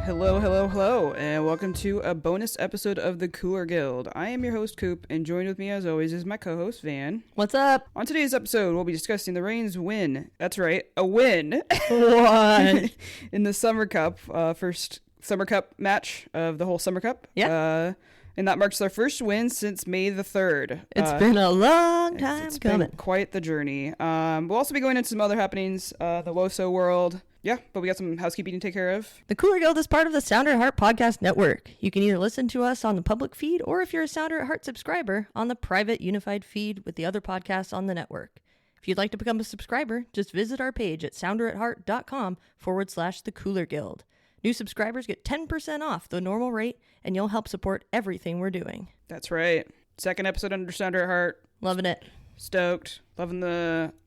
Hello, and welcome to a bonus episode of the Cooler Guild. I am your host, Coop, and joined with me, as always, is my co-host, Van. What's up? On today's episode, we'll be discussing the Reigns win. That's right, a win. What? In the Summer Cup, first Summer Cup match of the whole Summer Cup. Yeah. And that marks their first win since May the 3rd. It's been a long time it's coming. Been quite the journey. We'll also be going into some other happenings, the WOSO world. Yeah, but we got some housekeeping to take care of. The Cooler Guild is part of the Sounder at Heart podcast network. You can either listen to us on the public feed, or if you're a Sounder at Heart subscriber, on the private unified feed with the other podcasts on the network. If you'd like to become a subscriber, just visit our page at sounderatheart.com/the Cooler Guild. New subscribers get 10% off the normal rate, and you'll help support everything we're doing. That's right. Second episode under Sounder at Heart. Loving it. Stoked. Loving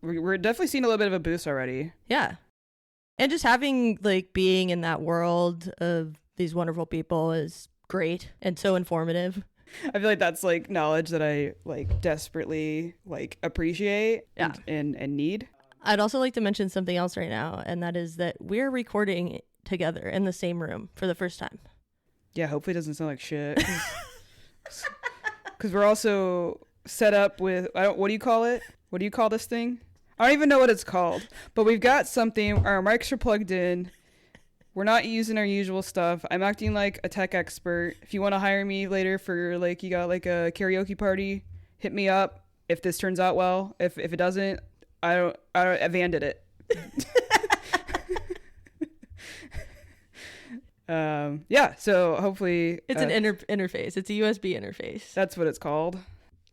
we're definitely seeing a little bit of a boost already. Yeah. And just having, being in that world of these wonderful people is great and so informative. I feel like that's, knowledge that I, desperately, appreciate and need. I'd also like to mention something else right now, and that is that we're recording together in the same room for the first time. Yeah, hopefully it doesn't sound like shit. Because we're also set up with, what do you call it? What do you call this thing? I don't even know what it's called, but we've got something. Our mics are plugged in. We're not using our usual stuff. I'm acting like a tech expert. If you want to hire me later for you got a karaoke party, hit me up. If this turns out well, if it doesn't, I Van did it. Yeah, so hopefully it's an interface. It's a USB interface. That's what it's called.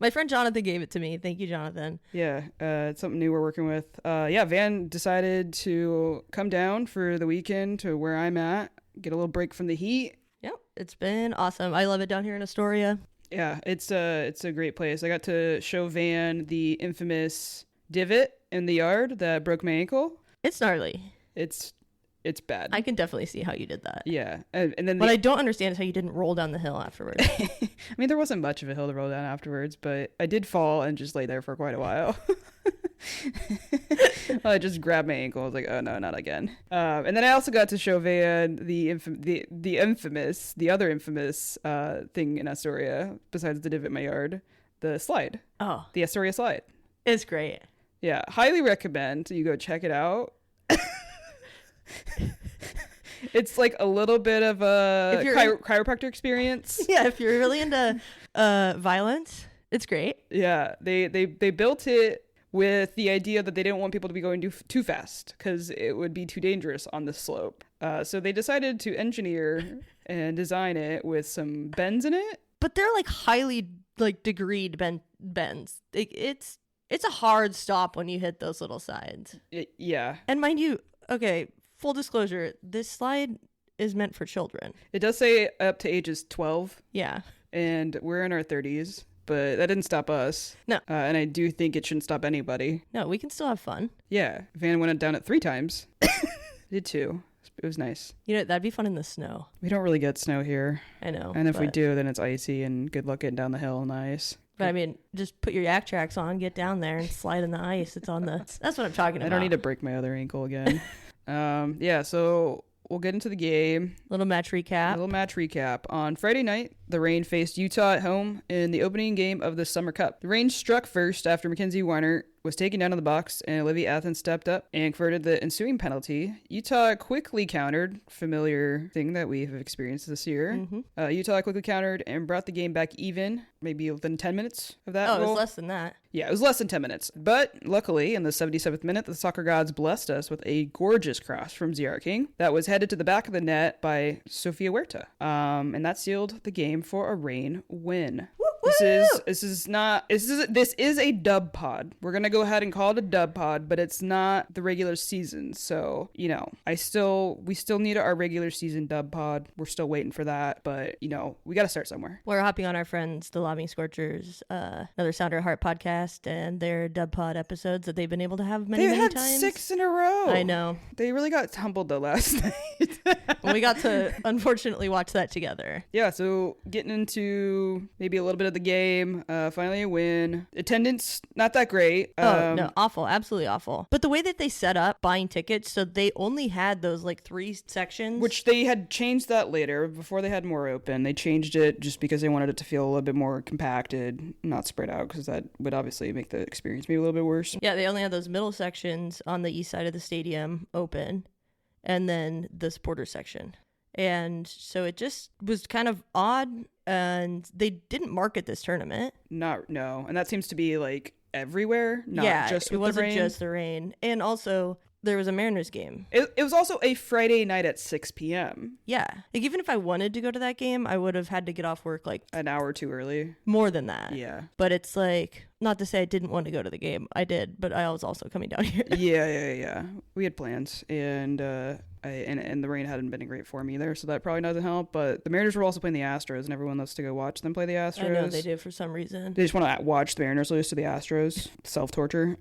My friend Jonathan gave it to me. Thank you, Jonathan. Yeah, it's something new we're working with. Van decided to come down for the weekend to where I'm at, get a little break from the heat. Yep, it's been awesome. I love it down here in Astoria. Yeah, it's a great place. I got to show Van the infamous divot in the yard that broke my ankle. It's gnarly. It's bad. I can definitely see how you did that. Yeah. And then what I don't understand is how you didn't roll down the hill afterwards. I mean, there wasn't much of a hill to roll down afterwards, but I did fall and just lay there for quite a while. I just grabbed my ankle. I was like, oh no, not again. And then I also got to show Van the other infamous thing in Astoria, besides the divot in my yard, the slide. Oh. The Astoria slide. It's great. Yeah. Highly recommend you go check it out. It's a little bit of a chiropractor experience. Yeah, if you're really into violence, it's great. Yeah, they built it with the idea that they didn't want people to be going too fast because it would be too dangerous on the slope. So they decided to engineer and design it with some bends in it. But they're highly degreed bends. It's a hard stop when you hit those little sides. Yeah. And mind you, okay, full disclosure, this slide is meant for children. It does say up to ages 12. Yeah. And we're in our 30s, but that didn't stop us. No. And I do think it shouldn't stop anybody. No, we can still have fun. Yeah. Van went down it 3 times. Did 2. It was nice. That'd be fun in the snow. We don't really get snow here. I know. And if we do, then it's icy and good luck getting down the hill on the ice. But I mean, just put your yak tracks on, get down there and slide in the ice. It's on the, that's what I'm talking about. I don't need to break my other ankle again. Yeah, so we'll get into the game. Little match recap. On Friday night, the Reign faced Utah at home in the opening game of the Summer Cup. The Reign struck first after Mackenzie Weiner was taken down in the box, and Olivia Athens stepped up and converted the ensuing penalty. Utah quickly countered, familiar thing that we have experienced this year. Mm-hmm. Utah quickly countered and brought the game back even, maybe within 10 minutes of that goal. It was less than that. Yeah, it was less than 10 minutes. But luckily, in the 77th minute, the soccer gods blessed us with a gorgeous cross from ZR King that was headed to the back of the net by Sofia Huerta. And that sealed the game for a Reign win. This is a dub pod. We're gonna go ahead and call it a dub pod, but it's not the regular season. So we still need our regular season dub pod. We're still waiting for that, but we got to start somewhere. We're hopping on our friends, the Lobbying Scorchers, another Sounder Heart podcast, and their dub pod episodes that they've been able to have many times. They had 6 in a row. I know. They really got humbled the last night. We got to unfortunately watch that together. Yeah. So getting into maybe a little bit of the game. Finally a win. Attendance, not that great. No, awful. Absolutely awful. But the way that they set up buying tickets, so they only had those like 3 sections. Which they had changed that later. Before they had more open, they changed it just because they wanted it to feel a little bit more compacted, not spread out, because that would obviously make the experience maybe a little bit worse. Yeah, they only had those middle sections on the east side of the stadium open, and then the supporter section. And so it just was kind of odd, and they didn't market this tournament. No. And that seems to be like everywhere, not just with it wasn't the rain. just the rain. And also, there was a Mariners game. It was also a Friday night at 6 p.m. Yeah. Like, even if I wanted to go to that game, I would have had to get off work like an hour too early. More than that. Yeah. But it's like, not to say I didn't want to go to the game. I did, but I was also coming down here. Yeah. We had plans, and and the rain hadn't been great for me either, so that probably doesn't help. But the Mariners were also playing the Astros, and everyone loves to go watch them play the Astros. I know they do for some reason. They just want to watch the Mariners lose to the Astros. Self-torture.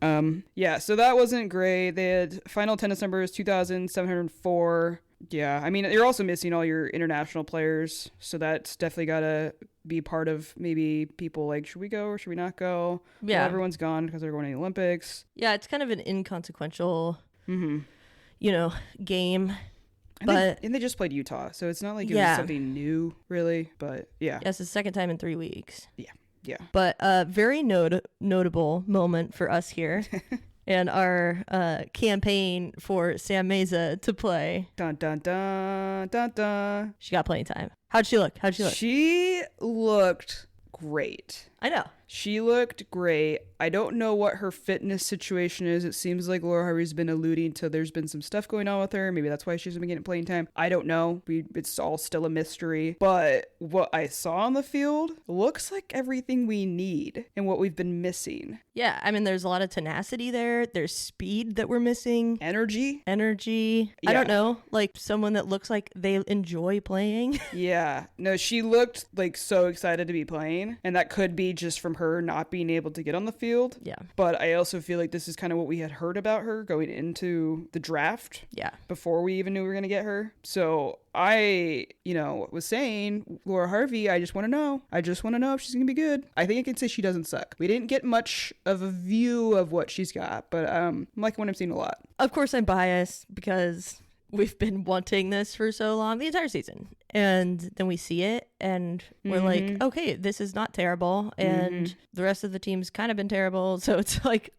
Yeah, so that wasn't great. They had final attendance numbers 2,704. Yeah, I mean, you're also missing all your international players, so that's definitely got to be part of maybe people like, should we go or should we not go? Yeah. Well, everyone's gone because they're going to the Olympics. Yeah, it's kind of an inconsequential, Mm-hmm. Game. And they just played Utah, so it's not like it was something new, really. But yeah. Yes, it's the second time in 3 weeks. Yeah. But a very notable moment for us here and our campaign for Sam Meza to play. Dun, dun, dun, dun, dun. She got playing time. How'd she look? She looked great. I know. She looked great. I don't know what her fitness situation is. It seems like Laura Harvey's been alluding to there's been some stuff going on with her. Maybe that's why she hasn't been getting playing time. I don't know. It's all still a mystery. But what I saw on the field looks like everything we need and what we've been missing. Yeah, I mean, there's a lot of tenacity there. There's speed that we're missing. Energy. I don't know. Like someone that looks like they enjoy playing. Yeah. No, she looked like so excited to be playing. And that could be just from her not being able to get on the field. Yeah. But I also feel like this is kind of what we had heard about her going into the draft. Yeah. Before we even knew we were going to get her. So I, was saying, Laura Harvey, I just want to know if she's going to be good. I think I can say she doesn't suck. We didn't get much of a view of what she's got, but I'm liking what I'm seeing a lot. Of course I'm biased because we've been wanting this for so long, the entire season. And then we see it and we're like, okay, this is not terrible. And the rest of the team's kind of been terrible. So it's like,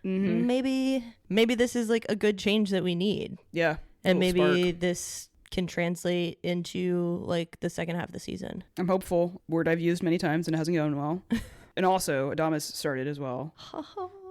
maybe this is like a good change that we need. Yeah. And maybe this can translate into like the second half of the season. I'm hopeful. Word I've used many times and it hasn't gone well. And also, Adamas started as well.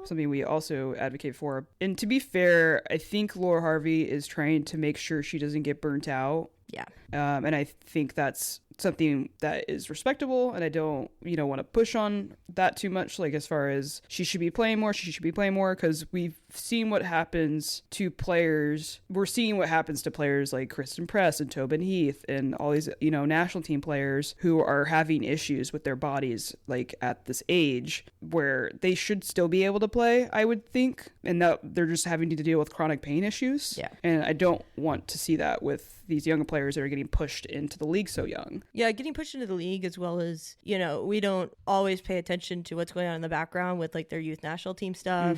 Something we also advocate for. And to be fair, I think Laura Harvey is trying to make sure she doesn't get burnt out. Yeah. And I think that's something that is respectable, and I don't, want to push on that too much, like as far as she should be playing more, because we've seen what happens to players. We're seeing what happens to players like Kristen Press and Tobin Heath and all these, national team players who are having issues with their bodies, like at this age where they should still be able to play, I would think, and that they're just having to deal with chronic pain issues. Yeah. And I don't want to see that with these young players that are getting pushed into the league so young. Yeah, getting pushed into the league, as well as, we don't always pay attention to what's going on in the background with like their youth national team stuff.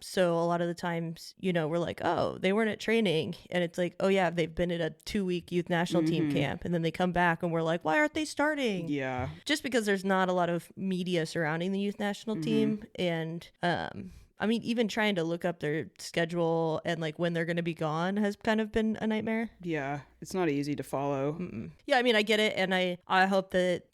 So a lot of the times, we're like, oh, they weren't at training. And it's like, oh yeah, they've been at a 2-week youth national team camp. And then they come back and we're like, why aren't they starting? Yeah. Just because there's not a lot of media surrounding the youth national team. And, even trying to look up their schedule and like when they're going to be gone has kind of been a nightmare. Yeah, it's not easy to follow. Yeah, I get it. And I hope that,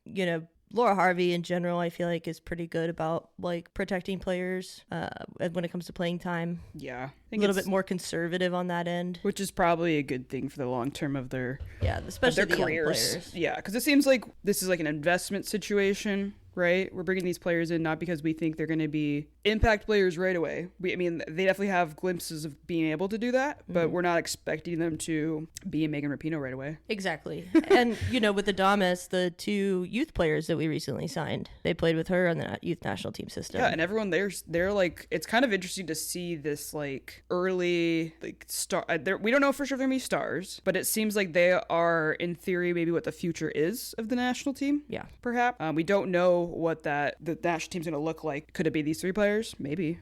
Laura Harvey in general, I feel like is pretty good about like protecting players when it comes to playing time. Yeah. A little bit more conservative on that end. Which is probably a good thing for the long term of their especially their the careers. young players. Yeah, because it seems like this is like an investment situation, right? We're bringing these players in not because we think they're going to be impact players right away. They definitely have glimpses of being able to do that, but we're not expecting them to be a Megan Rapinoe right away. Exactly. And, with Adamas, the 2 youth players that we recently signed, they played with her on the youth national team system. Yeah, and everyone they're like, it's kind of interesting to see this like early like star. We don't know for sure if they're going to be stars, but it seems like they are in theory maybe what the future is of the national team. Yeah. Perhaps. We don't know know what the national team's going to look like. Could it be these 3 players? Maybe.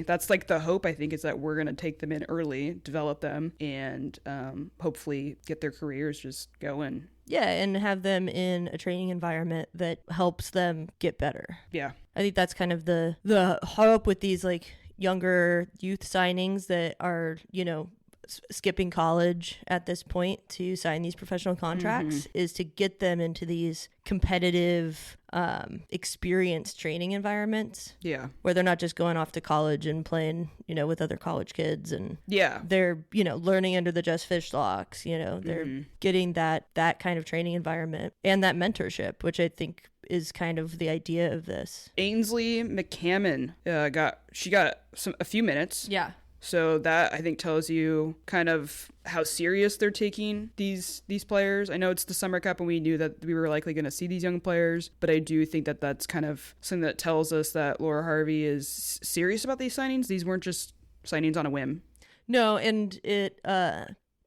That's like the hope, I think, is that we're going to take them in early, develop them, and hopefully get their careers just going. Yeah, and have them in a training environment that helps them get better. Yeah. I think that's kind of the hope with these like younger youth signings that are, you know, skipping college at this point to sign these professional contracts is to get them into these competitive experienced training environments where they're not just going off to college and playing, you know, with other college kids, and they're, you know, learning under the Just Fish locks, you know, they're getting that kind of training environment and that mentorship, which I think is kind of the idea of this. Ainsley McCammon got a few minutes. Yeah. So that, I think, tells you kind of how serious they're taking these players. I know it's the Summer Cup and we knew that we were likely going to see these young players, but I do think that that's kind of something that tells us that Laura Harvey is serious about these signings. These weren't just signings on a whim. No, and it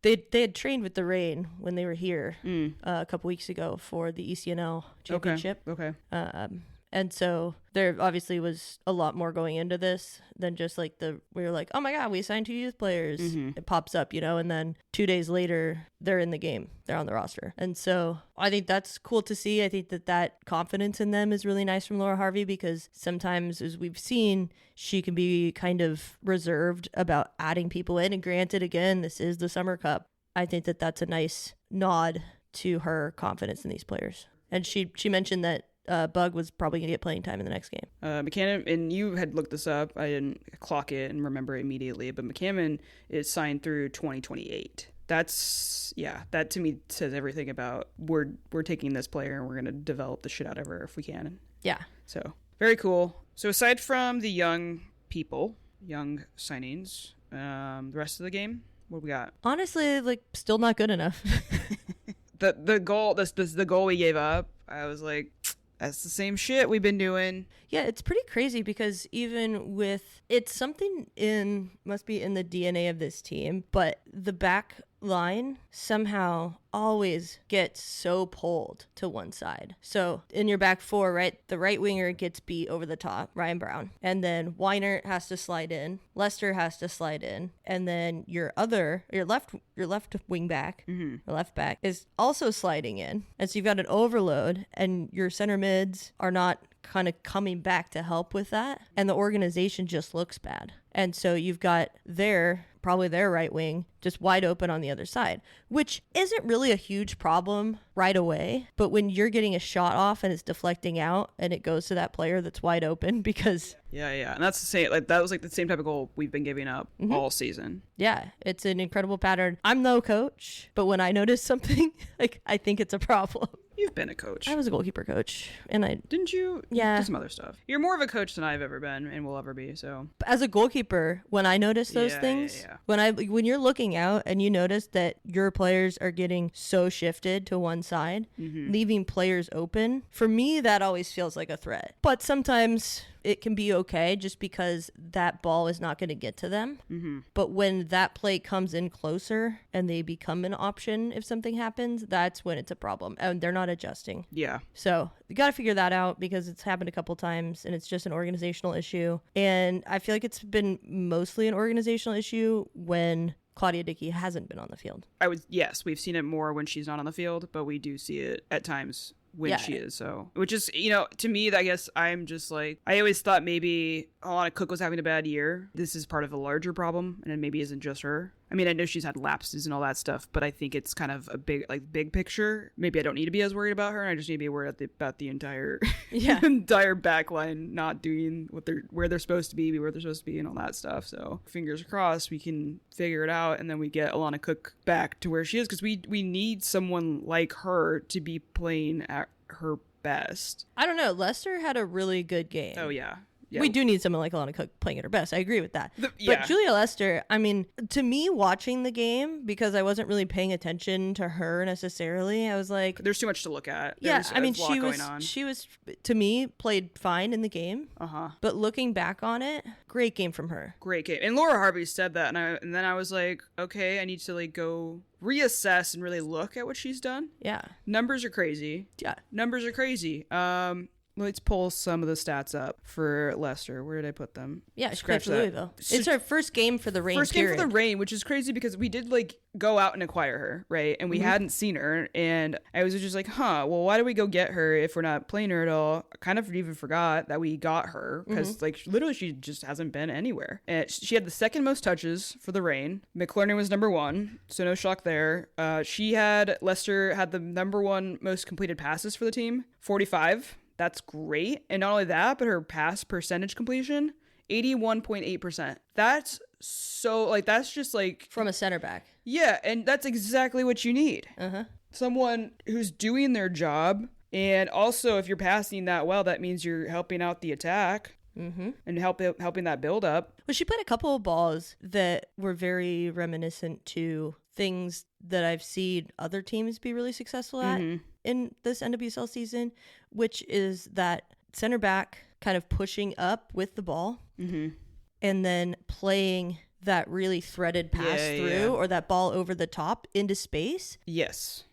they had trained with the Reign when they were here a couple weeks ago for the ECNL championship. Okay. And so there obviously was a lot more going into this than just like we were like, oh my God, we signed 2 youth players. It pops up, you know, and then 2 days later they're in the game. They're on the roster. And so I think that's cool to see. I think that confidence in them is really nice from Laura Harvey, because sometimes, as we've seen, she can be kind of reserved about adding people in. And granted, again, this is the Summer Cup. I think that's a nice nod to her confidence in these players. And she mentioned that Bug was probably going to get playing time in the next game. McCammon, and you had looked this up. I didn't clock it and remember it immediately, but McCammon is signed through 2028. That to me says everything about we're taking this player and we're going to develop the shit out of her if we can. Yeah. So, very cool. So aside from the young signings, the rest of the game, what do we got? Honestly, like, still not good enough. the goal we gave up, I was like, that's the same shit we've been doing. Yeah, it's pretty crazy because even with, it's something must be in the DNA of this team, but the back line somehow always gets so pulled to one side. So in your back 4, right, the right winger gets beat over the top, Ryan Brown, and then Weiner has to slide in, Lester has to slide in, and then your left wing back, or left back, is also sliding in, and so you've got an overload, and your center mids are not kind of coming back to help with that, and the organization just looks bad. And so you've got probably their right wing just wide open on the other side, which isn't really a huge problem right away. But when you're getting a shot off and it's deflecting out and it goes to that player that's wide open because... Yeah. And that's the same, like, that was like the same type of goal we've been giving up all season. Yeah, it's an incredible pattern. I'm no coach, but when I notice something, like, I think it's a problem. You've been a coach. I was a goalkeeper coach, and Didn't you? Yeah. Did some other stuff. You're more of a coach than I've ever been and will ever be, so. As a goalkeeper, when I notice those things, when you're looking out and you notice that your players are getting so shifted to one side, leaving players open, for me, that always feels like a threat. But sometimes it can be okay just because that ball is not going to get to them. But when that play comes in closer and they become an option if something happens, that's when it's a problem. And they're not adjusting. Yeah. So you got to figure that out because it's happened a couple times and it's just an organizational issue. And I feel like it's been mostly an organizational issue when Claudia Dickey hasn't been on the field. Yes, we've seen it more when she's not on the field, but we do see it at times when she is, so, which is, you know, to me, I guess I'm just like, I always thought maybe Alana Cook was having a bad year. This is part of a larger problem, and it maybe isn't just her. I mean, I know she's had lapses and all that stuff, but I think it's kind of a big picture. Maybe I don't need to be as worried about her. I just need to be worried about the entire entire back line not doing where they're supposed to be, and all that stuff. So fingers crossed we can figure it out, and then we get Alana Cook back to where she is, because we need someone like her to be playing at her best. I don't know. Lester had a really good game. Oh, yeah. Yeah. We do need someone like Alana Cook playing at her best. I agree with that. But Julia Lester, I mean, to me, watching the game, because I wasn't really paying attention to her necessarily, I was like, there's too much to look at. I mean, she was, to me, played fine in the game. But looking back on it, great game from her. Great game. And Laura Harvey said that, and then I was like, okay, I need to like go reassess and really look at what she's done. Yeah. Numbers are crazy. Yeah. Numbers are crazy. Let's pull some of the stats up for Leicester. Where did I put them? Yeah, she Scratch played for that. Louisville. It's her first game for the Reign. First game for the Reign, which is crazy because we did like go out and acquire her, right? And we hadn't seen her, and I was just like, well, why do we go get her if we're not playing her at all? I kind of even forgot that we got her because like literally she just hasn't been anywhere. And she had the second most touches for the Reign. McClernand was number 1, so no shock there. Leicester had the number 1 most completed passes for the team, 45. That's great. And not only that, but her pass percentage completion, 81.8%. That's so, like, that's just like... From a center back. Yeah, and that's exactly what you need. Someone who's doing their job. And also, if you're passing that well, that means you're helping out the attack. And helping that build up. Well, she played a couple of balls that were very reminiscent to things that I've seen other teams be really successful at in this NWSL season, which is that center back kind of pushing up with the ball and then playing that really threaded pass through or that ball over the top into space. Yes.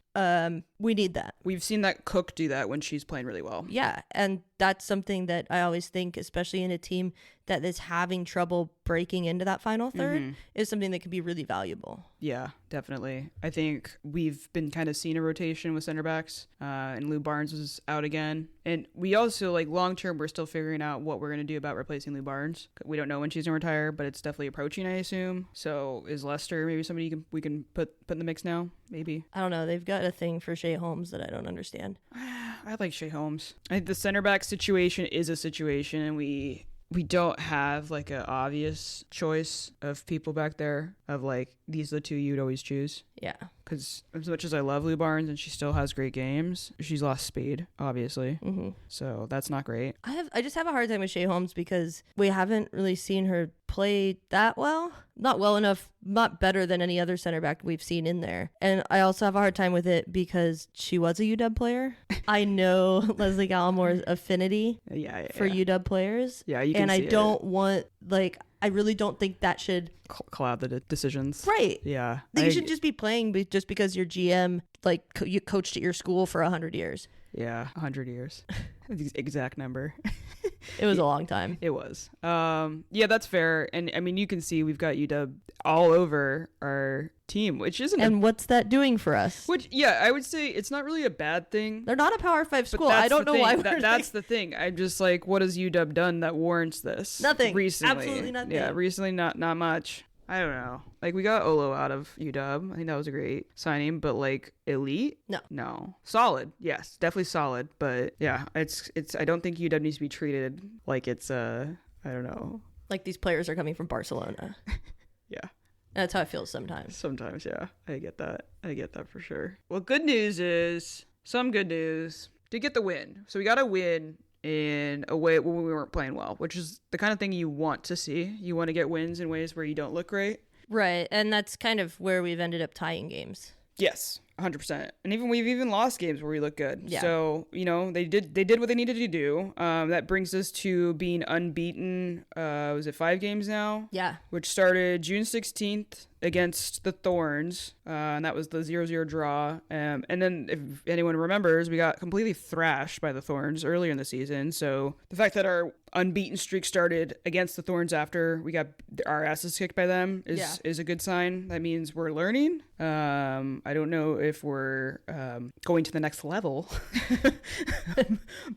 We need that. We've seen that Cook do that when she's playing really well. Yeah, and that's something that I always think, especially in a team that is having trouble breaking into that final third, is something that can be really valuable. Yeah, definitely. I think we've been kind of seeing a rotation with center backs, and Lou Barnes was out again. And we also, like, long term, we're still figuring out what we're going to do about replacing Lou Barnes. We don't know when she's going to retire, but it's definitely approaching, I assume. So is Leicester maybe somebody we can put in the mix now? Maybe. I don't know. They've got a thing for Shea Holmes that I don't understand. I like Shea Holmes. I think the center back situation is a situation, and we don't have like an obvious choice of people back there of like these are the two you'd always choose. Yeah. Because as much as I love Lou Barnes and she still has great games, she's lost speed, obviously. So that's not great. I just have a hard time with Shea Holmes because we haven't really seen her play that well. Not well enough, not better than any other center back we've seen in there. And I also have a hard time with it because she was a UW player. I know Leslie Gallimore's affinity for UW players. Yeah, you can and see I don't want, like, I really don't think that should cloud the decisions. Right. Yeah. You shouldn't just be playing just because your GM, like, you coached at your school for 100 years. Yeah, 100 years. The exact number. It was a long time. It was. Yeah, that's fair. And I mean, you can see we've got UW all over our team, which isn't. And what's that doing for us? Which, yeah, I would say it's not really a bad thing. They're not a Power 5 school. I don't know why that's the thing. I'm just like, what has UW done that warrants this? Nothing. Recently. Absolutely nothing. Yeah, recently not much. I don't know. Like, we got Olo out of UW. I think that was a great signing, but like elite? No. Solid. Yes, definitely solid. But yeah, it's I don't think UW needs to be treated like it's I don't know. Like these players are coming from Barcelona. Yeah. That's how it feels sometimes. Sometimes, yeah. I get that for sure. Well, good news is some good news. Did get the win. So we got a win in a way when we weren't playing well, which is the kind of thing you want to see. You want to get wins in ways where you don't look great. Right. And that's kind of where we've ended up tying games. Yes, 100%. And we've even lost games where we look good. Yeah. So, you know, they did what they needed to do. That brings us to being unbeaten. Was it 5 games now? Yeah. Which started June 16th against the Thorns. And that was the 0-0 draw. And then if anyone remembers, we got completely thrashed by the Thorns earlier in the season. So the fact that our unbeaten streak started against the Thorns after we got our asses kicked by them is a good sign. That means we're learning. I don't know if we're going to the next level,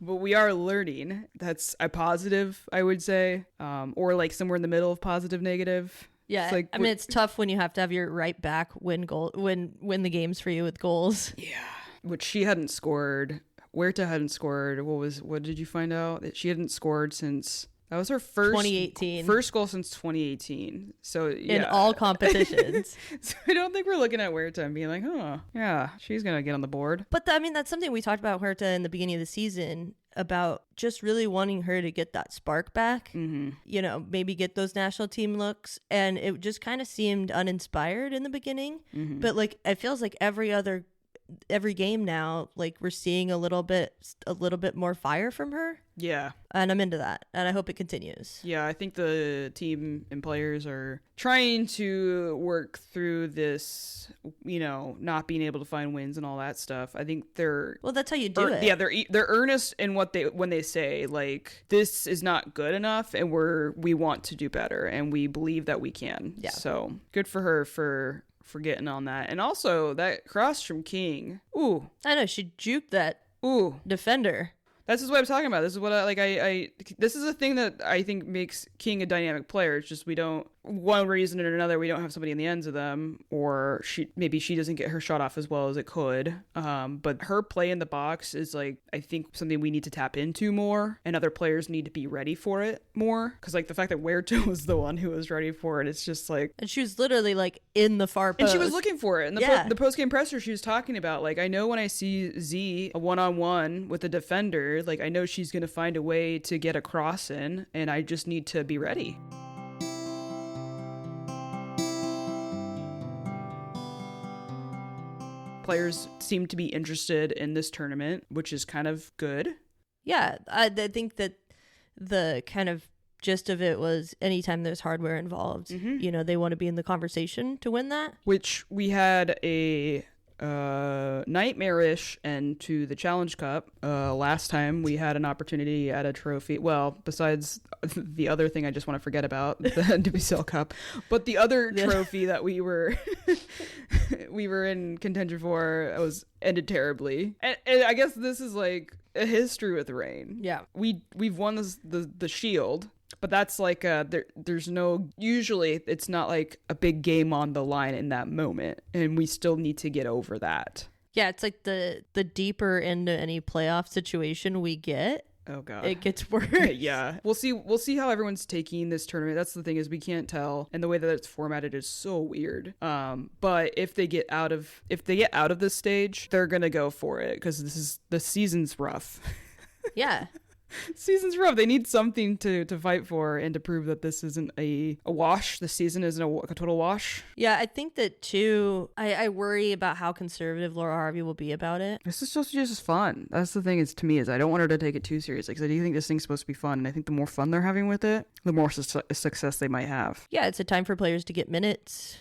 but we are learning. That's a positive, I would say, or like somewhere in the middle of positive, negative. Yeah, like, I mean, it's tough when you have to have your right back win the games for you with goals. Yeah, which she hadn't scored. Huerta hadn't scored. What did you find out? That she hadn't scored since. That was her first 2018. First goal since 2018. So yeah. In all competitions. So I don't think we're looking at Huerta and being like, oh, yeah, she's going to get on the board. But I mean, that's something we talked about Huerta in the beginning of the season, about just really wanting her to get that spark back, you know, maybe get those national team looks. And it just kind of seemed uninspired in the beginning. But like, it feels like every other every game now, like we're seeing a little bit more fire from her. Yeah. And I'm into that. And I hope it continues. Yeah, I think the team and players are trying to work through this, not being able to find wins and all that stuff. I think they're Well, that's how you do it. Yeah, they're earnest in when they say like this is not good enough and we want to do better and we believe that we can. Yeah. So, good for her for getting on that. And also that cross from King. Ooh. I know, she juked that defender. This is what I'm talking about. This is what this is a thing that I think makes King a dynamic player. It's just one reason or another, we don't have somebody in the ends of them, or maybe she doesn't get her shot off as well as it could. But her play in the box is like, I think something we need to tap into more, and other players need to be ready for it more. Because like the fact that Huerta was the one who was ready for it, it's just like, and she was literally like in the far post. and she was looking for it. And the post game presser, she was talking about like, I know when I see Z a 1-on-1 with a defender, like I know she's gonna find a way to get a cross in, and I just need to be ready. Players seem to be interested in this tournament, which is kind of good. Yeah, I think that the kind of gist of it was anytime there's hardware involved, they want to be in the conversation to win that. Which we had a nightmarish end to the Challenge Cup. Last time we had an opportunity at a trophy. Well, besides the other thing I just want to forget about, the WCL Cup, but the other trophy that we were in contention for ended terribly. And I guess this is like a history with Reign. Yeah, we've won the Shield. But that's like usually it's not like a big game on the line in that moment, and we still need to get over that. Yeah, it's like the deeper into any playoff situation we get, oh god, it gets worse. Yeah, we'll see how everyone's taking this tournament. That's the thing, is we can't tell, and the way that it's formatted is so weird. But if they get out of this stage, they're gonna go for it, because the season's rough. Yeah. Season's rough. They need something to fight for and to prove that this isn't a wash. The season isn't a total wash. Yeah, I think that too. I worry about how conservative Laura Harvey will be about it. This is supposed to be just fun. That's the thing is, to me, is I don't want her to take it too seriously, because I do think this thing's supposed to be fun, and I think the more fun they're having with it, the more success they might have. Yeah, it's a time for players to get minutes,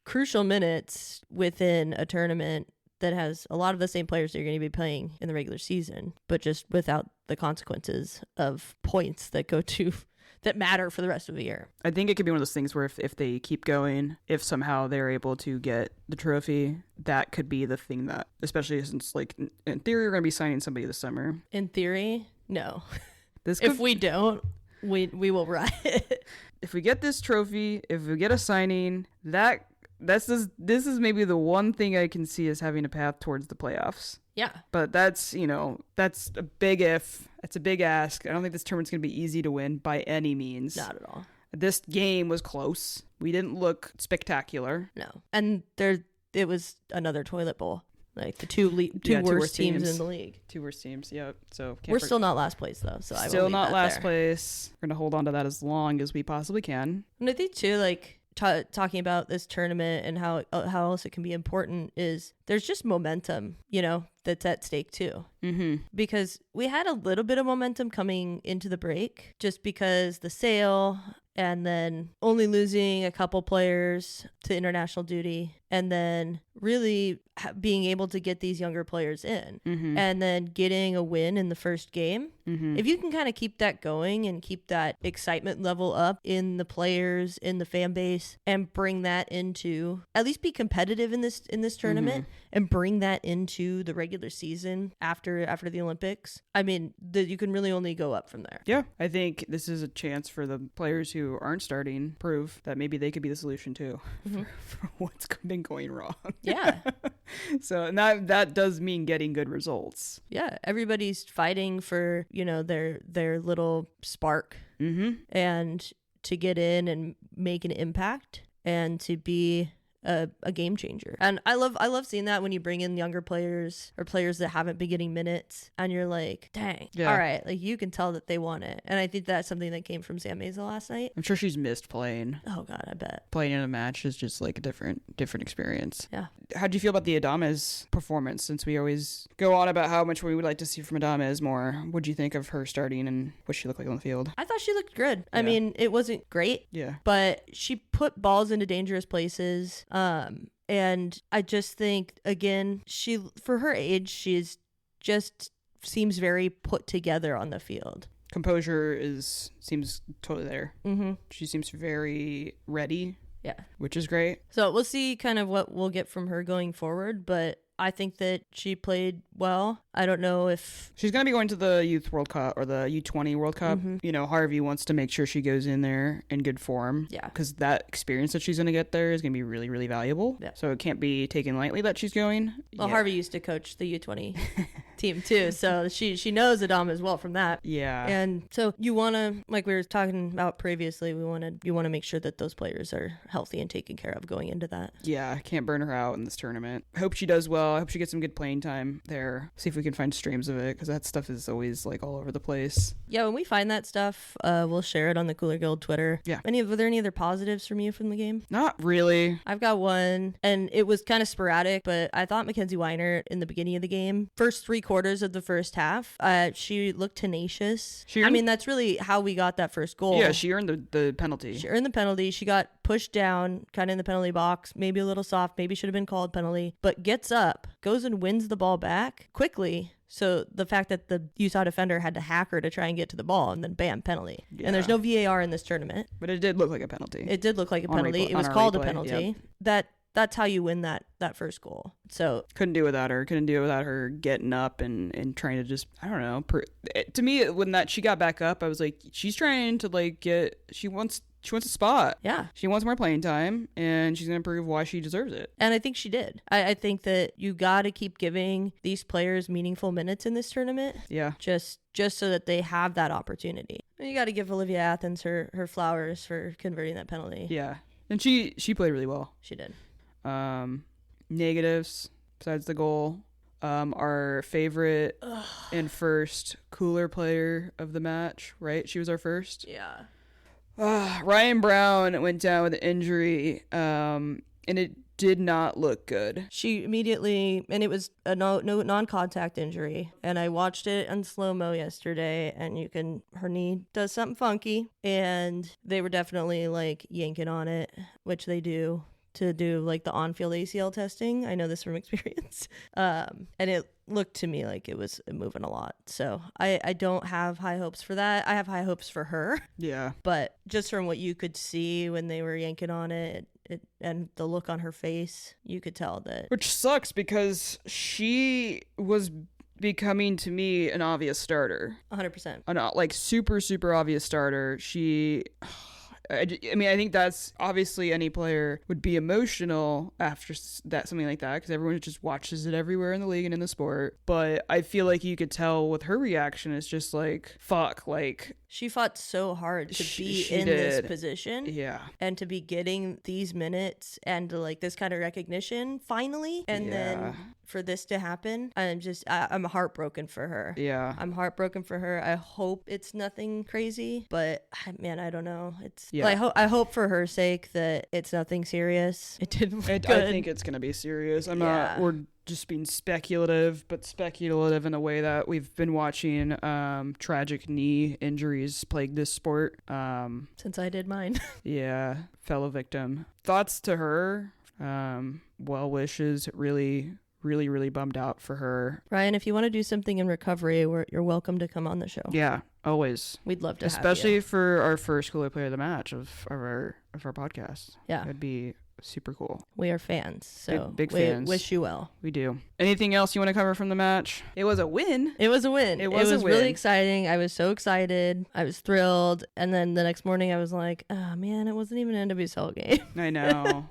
crucial minutes within a tournament that has a lot of the same players that you're going to be playing in the regular season, but just without the consequences of points that matter for the rest of the year. I think it could be one of those things where if they keep going, if somehow they're able to get the trophy, that could be the thing that, especially since like in theory we're going to be signing somebody this summer. In theory, no. If we don't, we will riot. If we get this trophy, if we get a signing, this is maybe the one thing I can see as having a path towards the playoffs. Yeah. But that's a big if. It's a big ask. I don't think this tournament's going to be easy to win by any means. Not at all. This game was close. We didn't look spectacular. No. And it was another toilet bowl. Like the two worst teams in the league. Two worst teams, yep. So we're still not last place though. So I still not last place. We're going to hold on to that as long as we possibly can. And I think too, like, talking about this tournament and how else it can be important is there's just momentum, that's at stake too. Mm-hmm. Because we had a little bit of momentum coming into the break, just because the sale and then only losing a couple players to international duty, and then really being able to get these younger players in, and then getting a win in the first game. If you can kind of keep that going and keep that excitement level up in the players, in the fan base, and bring that into, at least be competitive in this tournament, and bring that into the regular season after the Olympics, I mean, you can really only go up from there. Yeah, I think this is a chance for the players who aren't starting, prove that maybe they could be the solution too for what's been going wrong. Yeah. So and that does mean getting good results. Yeah, everybody's fighting for their little spark, and to get in and make an impact, and to be a game changer. And I love seeing that when you bring in younger players or players that haven't been getting minutes, and you're like, dang, all right, like you can tell that they want it. And I think that's something that came from Sam Maisel last night. I'm sure she's missed playing. Oh God, I bet. Playing in a match is just like a different experience. Yeah. How'd you feel about the Adames performance, since we always go on about how much we would like to see from Adames more? What'd you think of her starting and what she looked like on the field? I thought she looked good. I mean, it wasn't great. Yeah. But she put balls into dangerous places. And I just think, again, she, for her age, she's just seems very put together on the field. Composure seems totally there. Mm-hmm. She seems very ready. Yeah. Which is great. So we'll see kind of what we'll get from her going forward, but I think that she played well. I don't know if she's going to be going to the Youth World Cup or the U20 World Cup. Mm-hmm. You know, Harvey wants to make sure she goes in there in good form. Yeah. Because that experience that she's going to get there is going to be really, really valuable. Yeah. So it can't be taken lightly that she's going. Well, Harvey used to coach the U20 team too, so she knows Adam as well from that. Yeah. And so you want to, like we were talking about previously, you want to make sure that those players are healthy and taken care of going into that. Yeah, can't burn her out in this tournament. I hope she does well. I hope she gets some good playing time there. See if we can find streams of it, because that stuff is always like all over the place. Yeah, when we find that stuff, we'll share it on the Cooler Guild Twitter. Yeah. Were there any other positives from you from the game? Not really. I've got one, and it was kind of sporadic, but I thought Mackenzie Weiner in the beginning of the game, first 3/4 of the first half, she looked tenacious. I mean, that's really how we got that first goal. Yeah, she earned the penalty. She earned the penalty. She got pushed down kind of in the penalty box, maybe a little soft, maybe should have been called penalty, but gets up, goes and wins the ball back quickly. So the fact that the Utah defender had to hack her to try and get to the ball, and then bam, penalty. Yeah. And there's no VAR in this tournament. But it did look like a penalty. It did look like a penalty. It was called a penalty. Yep. That's how you win that first goal. So couldn't do it without her getting up and trying to just, I don't know. To me, when she got back up, I was like, she's trying to like she wants a spot. Yeah. She wants more playing time, and she's going to prove why she deserves it. And I think she did. I think that you got to keep giving these players meaningful minutes in this tournament. Yeah. Just so that they have that opportunity. And you got to give Olivia Athens her flowers for converting that penalty. Yeah. And she played really well. She did. Negatives besides the goal. Our favorite and first Cooler player of the match, right? She was our first. Yeah. Ryan Brown went down with an injury, and it did not look good. She immediately, and it was a no non-contact injury, and I watched it on slow-mo yesterday, and her knee does something funky, and they were definitely like yanking on it, which they do to do like the on-field ACL testing. I know this from experience. And it looked to me like it was moving a lot. So I don't have high hopes for that. I have high hopes for her. Yeah. But just from what you could see when they were yanking on it, and the look on her face, you could tell that. Which sucks, because she was becoming, to me, an obvious starter. 100%. Like super, super obvious starter. I mean, I think that's obviously any player would be emotional after something like that, because everyone just watches it everywhere in the league and in the sport. But I feel like you could tell with her reaction, it's just like, fuck, like. She fought so hard to be she in did. this position. Yeah. And to be getting these minutes and like this kind of recognition finally. And then for this to happen, I'm heartbroken for her. Yeah. I'm heartbroken for her. I hope it's nothing crazy, but man, I don't know. I hope for her sake that it's nothing serious. It didn't look good. I think it's going to be serious. We're just being speculative, but speculative in a way that we've been watching tragic knee injuries plague this sport. Since I did mine. Yeah, fellow victim. Thoughts to her. Well wishes. Really, really, really bummed out for her. Ryan, if you want to do something in recovery, you're welcome to come on the show. Yeah, always. We'd love to especially have you. For our first Cooler Player of the Match of our podcast. Yeah. It'd be super cool. We are fans, so big fans. Wish you well. We do. Anything else you want to cover from the match? It was a win. It was a win. It was really exciting. I was so excited. I was thrilled. And then the next morning I was like, oh man, it wasn't even an NWSL game. I know.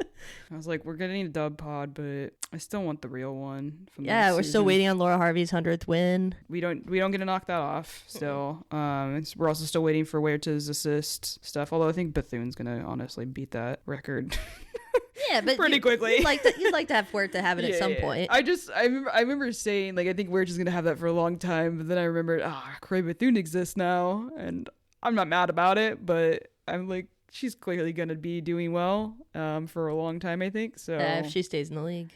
I was like, we're getting a dub pod, but I still want the real one. From we're still waiting on Laura Harvey's 100th win. We don't get to knock that off still. We're also still waiting for Huerta's assist stuff, although I think Bethune's gonna honestly beat that record. Yeah, but pretty quickly. You'd like to have Huerta have it at some point. I remember saying, like, I think we're just going to have that for a long time. But then I remembered, Craig Bethune exists now. And I'm not mad about it. But I'm like, she's clearly going to be doing well for a long time, I think. So if she stays in the league.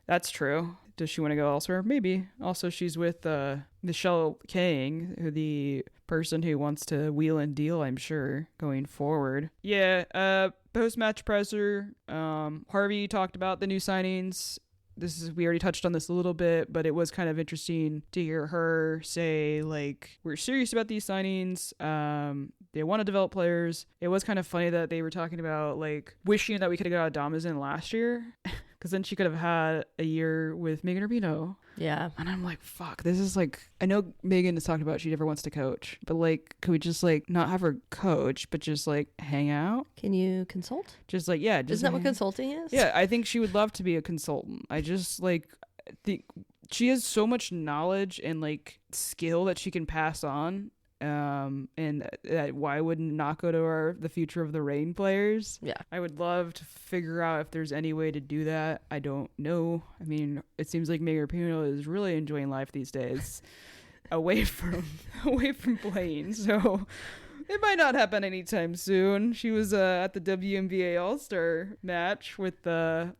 That's true. Does she want to go elsewhere? Maybe. Also, she's with Michelle Kang, the person who wants to wheel and deal, I'm sure, going forward. Yeah, post-match presser. Harvey talked about the new signings. We already touched on this a little bit, but it was kind of interesting to hear her say, like, we're serious about these signings. They want to develop players. It was kind of funny that they were talking about, like, wishing that we could have got Adamazin last year. Because then she could have had a year with Megan Urbino. Yeah. And I'm like, fuck, this is like, I know Megan has talked about she never wants to coach, but like, could we just like not have her coach, but just like hang out? Can you consult? Just like, yeah. Just Isn't that what consulting is? Yeah, I think she would love to be a consultant. I just like think she has so much knowledge and like skill that she can pass on. And why wouldn't not go to the future of the Reign players? Yeah, I would love to figure out if there's any way to do that. I don't know. I mean, it seems like Megan Pino is really enjoying life these days, away from playing. So it might not happen anytime soon. She was at the WNBA All-Star match with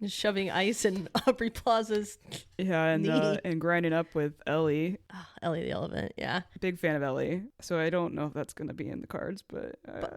shoving ice in Aubrey Plaza's and grinding up with Ellie. Oh, Ellie the Elephant, yeah. Big fan of Ellie. So I don't know if that's going to be in the cards, but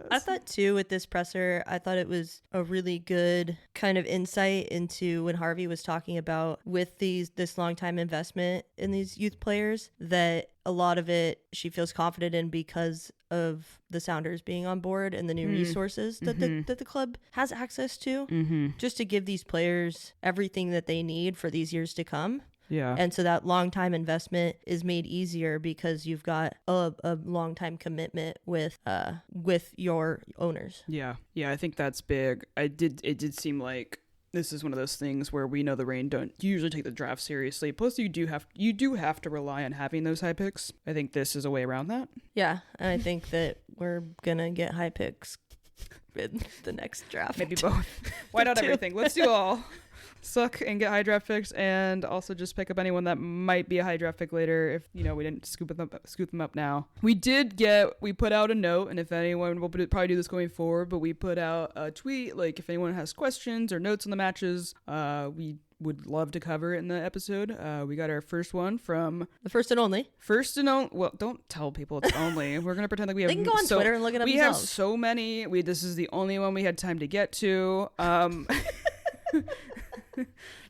I thought too with this presser, I thought it was a really good kind of insight into when Harvey was talking about with this long time investment in these youth players, that a lot of it she feels confident in because of the Sounders being on board and the new resources that the club has access to, just to give these players everything that they need for these years to come. Yeah. And so that long time investment is made easier because you've got a long time commitment with your owners. Yeah. Yeah, I think that's big. It did seem like this is one of those things where we know the Reign don't usually take the draft seriously. Plus, you do have to rely on having those high picks. I think this is a way around that. Yeah, and I think that we're gonna get high picks in the next draft. Maybe both. Why not everything? Let's do all. Suck and get high draft picks, and also just pick up anyone that might be a high draft pick later if we didn't scoop them up now. We put out a note, and if anyone will probably do this going forward, but we put out a tweet like if anyone has questions or notes on the matches, we would love to cover it in the episode. We got our first one from the first and only. Well, don't tell people it's only. We're gonna pretend like we have. They can go on Twitter and look it up. We themselves. have so many. This is the only one we had time to get to.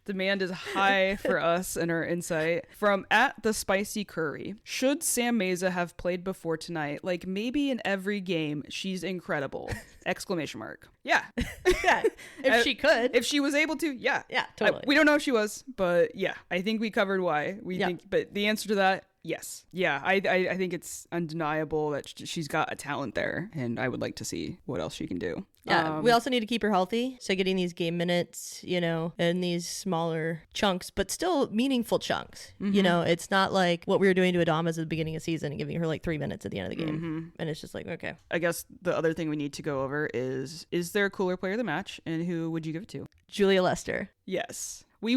Demand is high for us and our insight. From @thespicycurry. Should Sam Meza have played before tonight? Like maybe in every game, she's incredible! ! Yeah. Yeah. If she could. If she was able to, yeah. Yeah, totally. We don't know if she was, but yeah. I think we covered why. But the answer to that, yes. Yeah, I think it's undeniable that she's got a talent there, and I would like to see what else she can do. Yeah, we also need to keep her healthy. So getting these game minutes, in these smaller chunks, but still meaningful chunks. It's not like what we were doing to Adama at the beginning of the season and giving her like 3 minutes at the end of the game. And it's just like, okay. I guess the other thing we need to go over is there a cooler player of the match, and who would you give it to? Julia Lester. Yes. We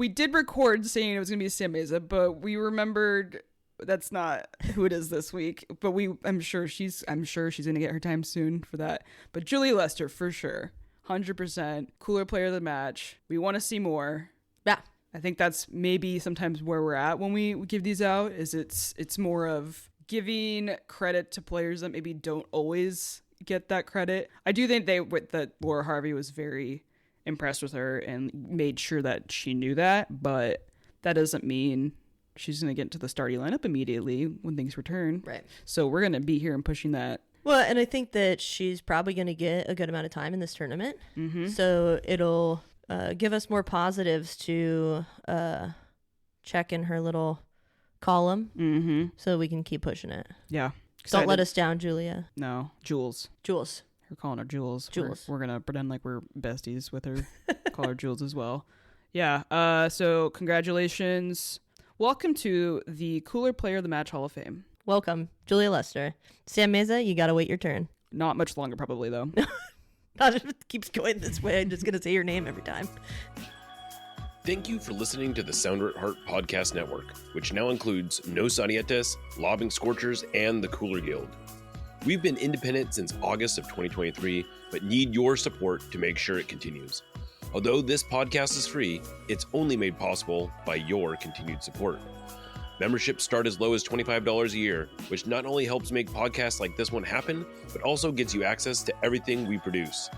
did record saying it was going to be Sam Meza, but we remembered that's not who it is this week. But I'm sure she's going to get her time soon for that. But Julia Lester for sure, 100% cooler player of the match. We want to see more. Yeah. I think that's maybe sometimes where we're at when we give these out. Is it's more of giving credit to players that maybe don't always get that credit. I do think that Laura Harvey was very impressed with her and made sure that she knew that, but that doesn't mean she's going to get into the starting lineup immediately when things return. Right. So we're going to be here and pushing that. Well, and I think that she's probably going to get a good amount of time in this tournament. So it'll give us more positives to check in her little column so we can keep pushing it. Yeah. Don't let us down, Julia. No. Jules. We're calling her Jules. We're going to pretend like we're besties with her. Call her Jules as well. Yeah. So congratulations. Welcome to the Cooler Player of the Match Hall of Fame. Welcome, Julia Lester. Sam Meza, you got to wait your turn. Not much longer, probably, though. Not if it keeps going this way. I'm just going to say your name every time. Thank you for listening to the Sounder at Heart Podcast Network, which now includes No Sarietes, Lobbing Scorchers, and the Cooler Guild. We've been independent since August of 2023, but need your support to make sure it continues. Although this podcast is free, it's only made possible by your continued support. Memberships start as low as $25 a year, which not only helps make podcasts like this one happen, but also gets you access to everything we produce.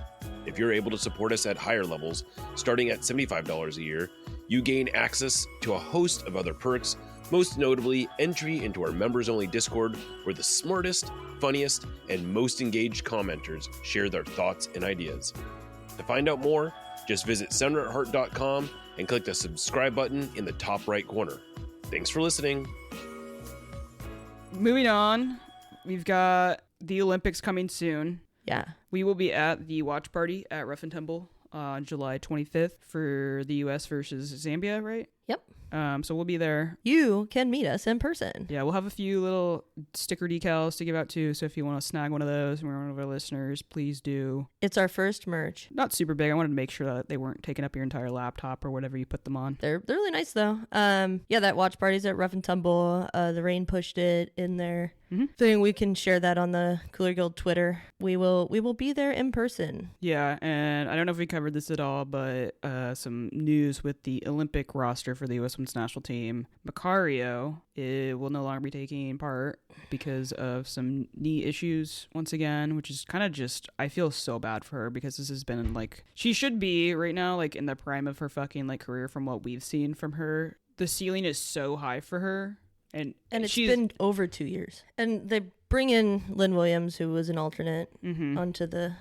If you're able to support us at higher levels, starting at $75 a year, you gain access to a host of other perks, most notably entry into our members-only Discord, where the smartest, funniest, and most engaged commenters share their thoughts and ideas. To find out more, just visit sounderatheart.com and click the subscribe button in the top right corner. Thanks for listening. Moving on, we've got the Olympics coming soon. Yeah. We will be at the watch party at Rough and Tumble on July 25th for the U.S. versus Zambia, right? Yep. So we'll be there. You can meet us in person. Yeah, we'll have a few little sticker decals to give out too. So if you want to snag one of those and we're one of our listeners, please do. It's our first merch. Not super big. I wanted to make sure that they weren't taking up your entire laptop or whatever you put them on. They're really nice though. Yeah, that watch party's at Rough and Tumble. The rain pushed it in there. Thing we can share that on the Cooler Guild Twitter. We will be there in person. Yeah, and I don't know if we covered this at all, but some news with the Olympic roster for the U.S. Women's National Team. Macario will no longer be taking part because of some knee issues once again, which is kind of just, I feel so bad for her because this has been like, she should be right now like in the prime of her fucking like career from what we've seen from her. The ceiling is so high for her. And it's been over 2 years. And they bring in Lynn Williams, who was an alternate, onto the,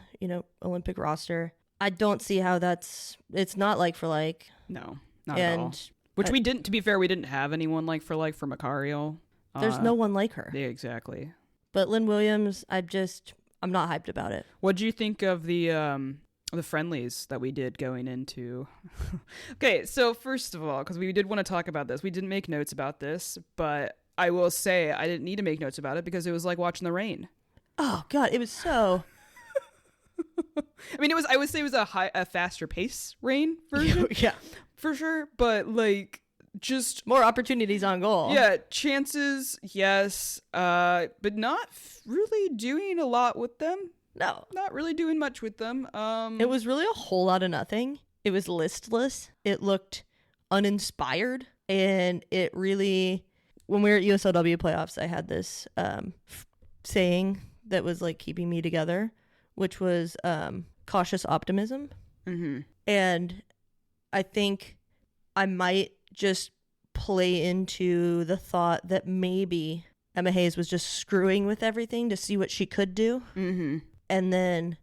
Olympic roster. I don't see how it's not like for like. No, not at all. Which we didn't, to be fair, we didn't have anyone like for Macario. There's no one like her. Yeah, exactly. But Lynn Williams, I'm not hyped about it. What'd you think of the friendlies that we did going into? Okay, so first of all, because we did want to talk about this, we didn't make notes about this, but I will say I didn't need to make notes about it because it was like watching the rain. Oh God, it was so. I mean, I would say it was a faster pace rain version. Yeah, for sure, but like just more opportunities on goal. Yeah, chances, yes, but not really doing a lot with them. No. Not really doing much with them. It was really a whole lot of nothing. It was listless. It looked uninspired. And it really, when we were at USLW playoffs, I had this saying that was like keeping me together, which was cautious optimism. Mm-hmm. And I think I might just play into the thought that maybe Emma Hayes was just screwing with everything to see what she could do. Mm-hmm. And then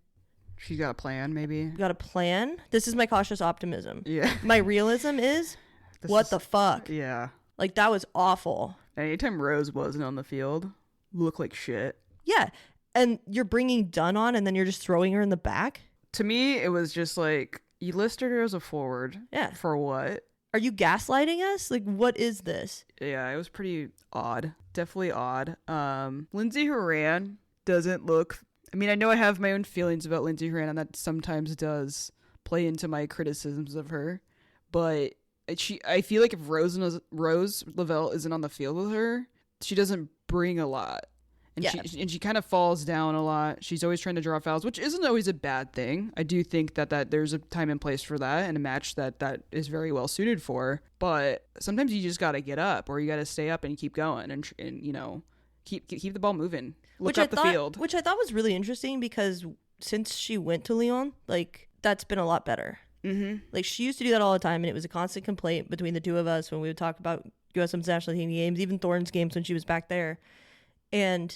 she got a plan, maybe. Got a plan. This is my cautious optimism. Yeah. My realism is, the fuck? Yeah. Like, that was awful. Anytime Rose wasn't on the field, looked like shit. Yeah. And you're bringing Dunn on, and then you're just throwing her in the back? To me, it was just like, you listed her as a forward. Yeah. For what? Are you gaslighting us? Like, what is this? Yeah, it was pretty odd. Definitely odd. Lindsay Horan doesn't look... I mean, I know I have my own feelings about Lindsay Horan, and that sometimes does play into my criticisms of her. But I feel like if Rose Lavelle isn't on the field with her, she doesn't bring a lot. And she kind of falls down a lot. She's always trying to draw fouls, which isn't always a bad thing. I do think that there's a time and place for that, and a match that is very well suited for. But sometimes you just got to get up, or you got to stay up and keep going, and keep the ball moving. Look up the field. Which I thought was really interesting because since she went to Lyon, like, that's been a lot better. Mm-hmm. Like, she used to do that all the time, and it was a constant complaint between the two of us when we would talk about U.S. Women's National Team games, even Thorne's games when she was back there. And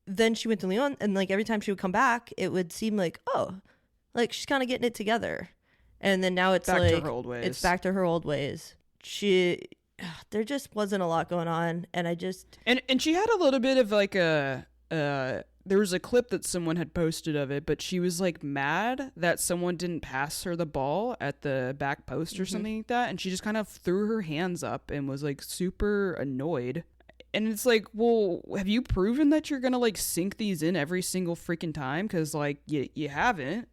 then she went to Lyon, and like every time she would come back, it would seem like, oh, like she's kind of getting it together. And then now it's back like to her old ways. It's back to her old ways. There just wasn't a lot going on, and I just and she had a little bit of like there was a clip that someone had posted of it, but she was like mad that someone didn't pass her the ball at the back post or something like that, and she just kind of threw her hands up and was like super annoyed. And it's like, well, have you proven that you're gonna like sink these in every single freaking time? Because like you haven't.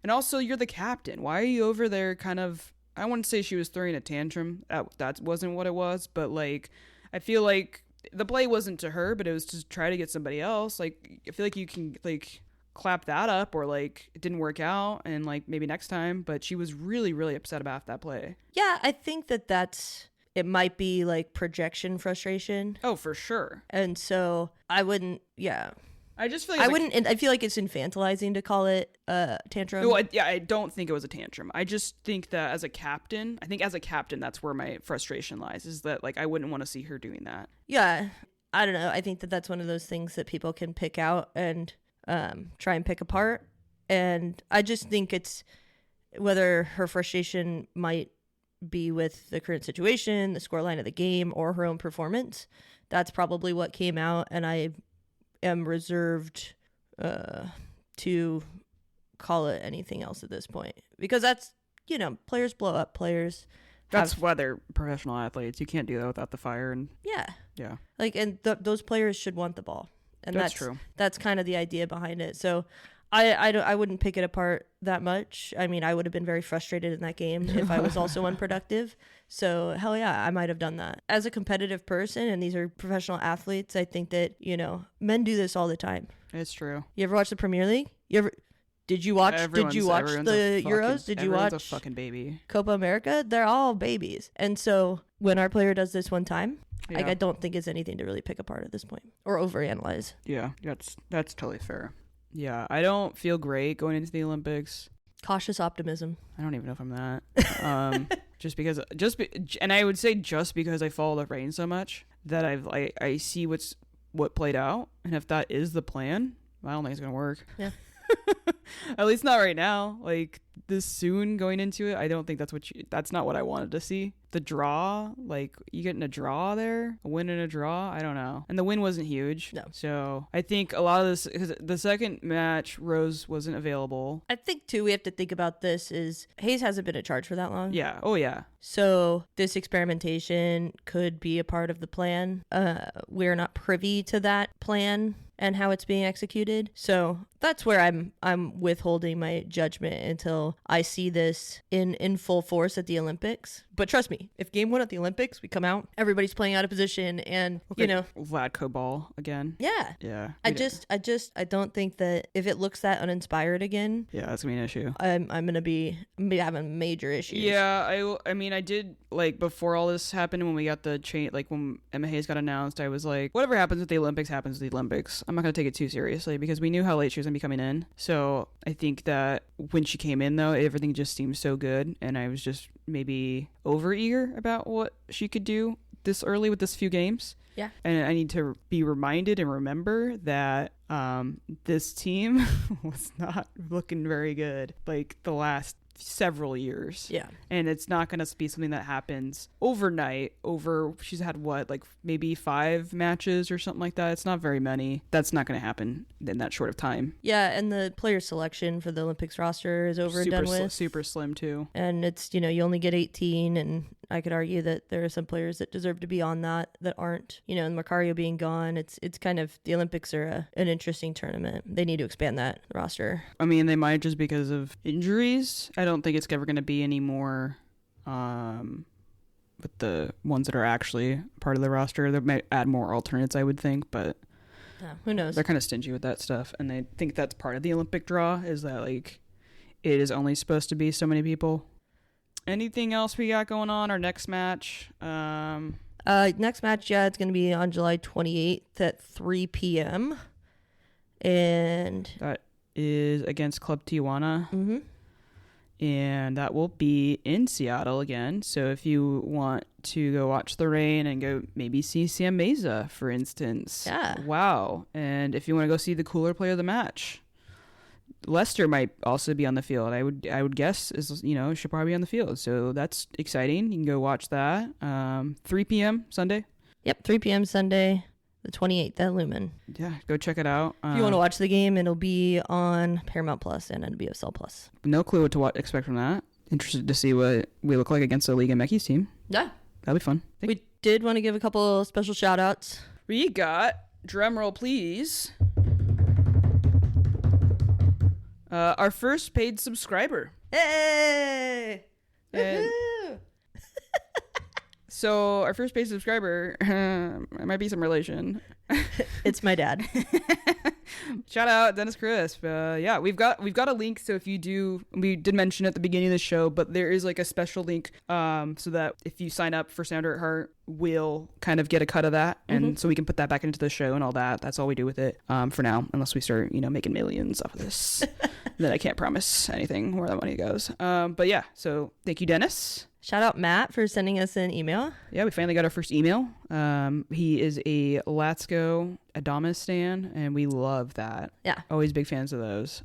And also, you're the captain. Why are you over there kind of... I wouldn't say she was throwing a tantrum. That wasn't what it was. But, like, I feel like the play wasn't to her, but it was to try to get somebody else. Like, I feel like you can, like, clap that up, or, like, it didn't work out and, like, maybe next time. But she was really, really upset about that play. Yeah, I think it might be, like, projection frustration. Oh, for sure. And so I wouldn't, I just feel like I feel like it's infantilizing to call it a tantrum. No, I don't think it was a tantrum. I just think that as a captain, that's where my frustration lies, is that, like, I wouldn't want to see her doing that. Yeah, I don't know. I think that that's one of those things that people can pick out and try and pick apart. And I just think it's whether her frustration might be with the current situation, the scoreline of the game, or her own performance. That's probably what came out, and I am reserved to call it anything else at this point, because that's, players blow up, players. That's why they're professional athletes. You can't do that without the fire. And yeah, like, and those players should want the ball, and that's true. That's kind of the idea behind it. So I wouldn't pick it apart that much. I mean, I would have been very frustrated in that game if I was also unproductive. So hell yeah, I might have done that. As a competitive person, and these are professional athletes, I think that, men do this all the time. It's true. You ever watch the Premier League? Did you watch the Euros? Did you watch a fucking baby? Copa America? They're all babies. And so when our player does this one time, like, I don't think it's anything to really pick apart at this point or overanalyze. Yeah, that's totally fair. Yeah, I don't feel great going into the Olympics. Cautious optimism. I don't even know if I'm that. And I would say just because I follow the rain so much that I see what played out, and if that is the plan, I don't think it's gonna work. Yeah. At least not right now. Like, this soon going into it, I don't think that's not what I wanted to see. The draw, like, you getting a draw there, a win and a draw, I don't know. And the win wasn't huge. No. So I think a lot of this, because the second match, Rose wasn't available. I think too, we have to think about this is Hayes hasn't been in charge for that long. Yeah. Oh yeah. So this experimentation could be a part of the plan. We're not privy to that plan and how it's being executed. So that's where I'm withholding my judgment until I see this in full force at the Olympics. But trust me, if game 1 at the Olympics, we come out, everybody's playing out of position, and Vlatko ball again. Yeah. Yeah. I don't think that if it looks that uninspired again, yeah, that's gonna be an issue. I'm gonna be having major issues. Yeah, I mean, I did, like, before all this happened, when we got the chain, like, when Emma Hayes got announced, I was like, whatever happens with the Olympics happens with the Olympics. I'm not gonna take it too seriously, because we knew how late she was gonna be coming in. So I think that when she came in, though, everything just seemed so good, and I was just maybe over eager about what she could do this early with this few games. Yeah. And I need to be reminded and remember that this team was not looking very good, like, the last several years. Yeah. And it's not going to be something that happens overnight she's had maybe 5 matches or something like that. It's not very many. That's not going to happen in that short of time. Yeah, and the player selection for the Olympics roster is over and done with. Super slim too. And it's, you only get 18, and I could argue that there are some players that deserve to be on that aren't, and Macario being gone, it's kind of, the Olympics are an interesting tournament. They need to expand that roster. I mean, they might, just because of injuries. I don't think it's ever going to be any more with the ones that are actually part of the roster. They might add more alternates, I would think, but who knows? They're kind of stingy with that stuff, and they think that's part of the Olympic draw, is that, like, it is only supposed to be so many people. Anything else we got going on? Our next match? Next match, it's going to be on July 28th at 3 p.m. And that is against Club Tijuana. Mm-hmm. And that will be in Seattle again. So if you want to go watch the rain and go maybe see Sam Meza, for instance. Yeah. Wow. And if you want to go see the cooler player of the match, Lester might also be on the field. I would guess should probably be on the field. So that's exciting. You can go watch that. 3 p.m. Sunday. Yep, 3 p.m. Sunday, the 28th at Lumen. Yeah, go check it out. If you want to watch the game, it'll be on Paramount Plus and NWSL Plus. No clue what to expect from that. Interested to see what we look like against the Liga MX team. Yeah. That'll be fun. We did want to give a couple special shout outs. We got, drum roll please, Our first paid subscriber. Hey! And Woohoo! so our first paid subscriber, it might be some relation. It's my dad. Shout out Dennis Crisp. Yeah, we've got a link. So if you do, we did mention at the beginning of the show, but there is like a special link, so that if you sign up for Sounder at Heart, we'll kind of get a cut of that, and so we can put that back into the show and all that. That's all we do with it, for now, unless we start, making millions off of this. Then I can't promise anything where the money goes. But yeah, so thank you, Dennis. Shout out Matt for sending us an email. Yeah, we finally got our first email. He is a Latsko Adamas stan, and we love that. Yeah. Always big fans of those.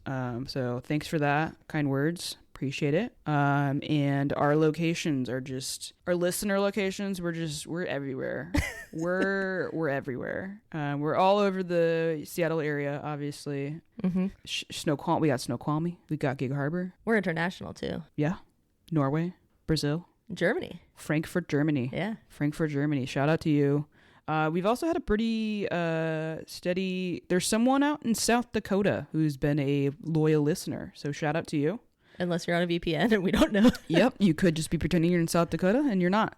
So thanks for that. Kind words. Appreciate it. And our locations are just, our listener locations, we're everywhere. we're everywhere. We're all over the Seattle area, obviously. Mm-hmm. We got Snoqualmie. We got Gig Harbor. We're international too. Yeah. Norway. Brazil. Germany. Frankfurt, Germany. Yeah. Frankfurt, Germany. Shout out to you. We've also had a pretty steady... There's someone out in South Dakota who's been a loyal listener. So shout out to you. Unless you're on a VPN and we don't know. Yep. You could just be pretending you're in South Dakota and you're not.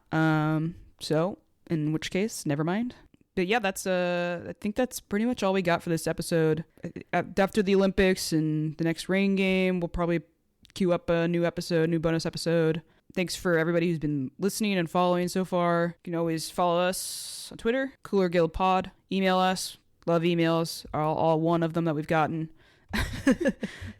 So in which case, never mind. But yeah, that's I think that's pretty much all we got for this episode. After the Olympics and the next rain game, we'll probably queue up a new bonus episode. Thanks for everybody who's been listening and following so far. You can always follow us on Twitter, Cooler Guild Pod. Email us. Love emails. All one of them that we've gotten.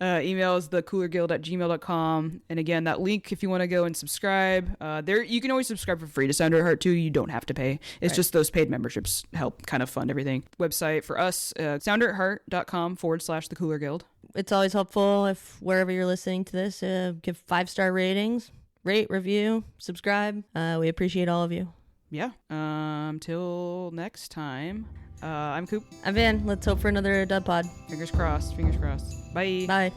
Email is thecoolerguild@gmail.com. And again, that link, if you want to go and subscribe, there you can always subscribe for free to Sounder at Heart too. You don't have to pay. It's just those paid memberships help kind of fund everything. Website for us, sounderatheart.com/thecoolerguild. It's always helpful if wherever you're listening to this, give 5-star ratings. Rate, review, subscribe. We appreciate all of you. Yeah. Till next time. I'm Coop. I'm Van. Let's hope for another dub pod. Fingers crossed. Fingers crossed. Bye. Bye.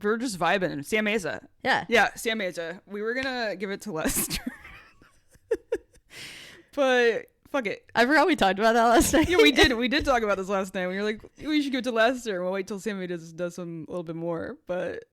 We're just vibing. Sam Mesa. Yeah. Sam Mesa. We were gonna give it to Lester. But fuck it. I forgot we talked about that last night. Yeah, we did talk about this last night. We were like, we should give it to Lester. We'll wait till Sammy does some a little bit more. But